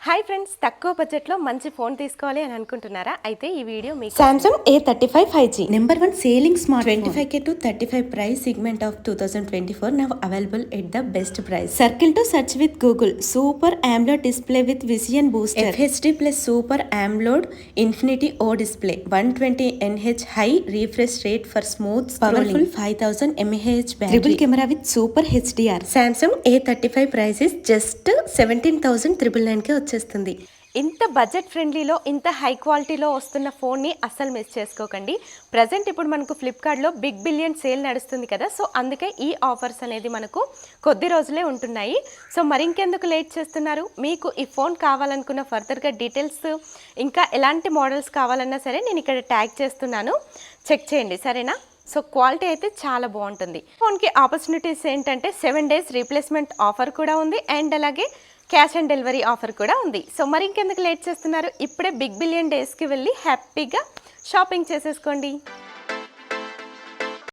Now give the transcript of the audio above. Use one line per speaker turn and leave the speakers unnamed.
Hi friends, తక్కువ బడ్జెట్లో మంచి ఫోన్ తీసుకోవాలి అని అనుకుంటున్నారా? అయితే ఈ వీడియో మీకు
Samsung A35 5G number one selling smartphone 25K to 35 price segment of 2024 now available at the best price. Circle to search with Google. Super AMOLED display with Vision Booster FHD plus Super AMOLED Infinity O display 120 Hz high refresh rate for smooth powerful 5000 mAh battery triple camera with Super HDR. Samsung A35 price is just 17,999 కే వచ్చేస్తుంది.
ఇంత budget ఫ్రెండ్లీలో ఇంత high క్వాలిటీలో వస్తున్న ఫోన్ని అస్సలు miss చేసుకోకండి. Present ఇప్పుడు మనకు ఫ్లిప్కార్ట్లో బిగ్ బిలియన్ సేల్ నడుస్తుంది కదా, సో అందుకే ఈ ఆఫర్స్ అనేది మనకు కొద్ది రోజులే ఉంటున్నాయి. సో మరింకెందుకు లేట్ చేస్తున్నారు? మీకు ఈ ఫోన్ కావాలనుకున్న ఫర్దర్గా డీటెయిల్స్ ఇంకా ఎలాంటి మోడల్స్ కావాలన్నా సరే నేను ఇక్కడ ట్యాగ్ చేస్తున్నాను, చెక్ చేయండి సరేనా. సో క్వాలిటీ అయితే చాలా బాగుంటుంది. ఫోన్కి ఆపర్చునిటీస్ ఏంటంటే 7 days రీప్లేస్మెంట్ ఆఫర్ కూడా ఉంది అండ్ అలాగే క్యాష్ ఆన్ డెలివరీ ఆఫర్ కూడా ఉంది. సో మరి ఇంకెందుకు లేట్ చేస్తున్నారు? ఇప్పుడే బిగ్ బిలియన్ డేస్కి వెళ్ళి హ్యాపీగా షాపింగ్ చేసేసుకోండి.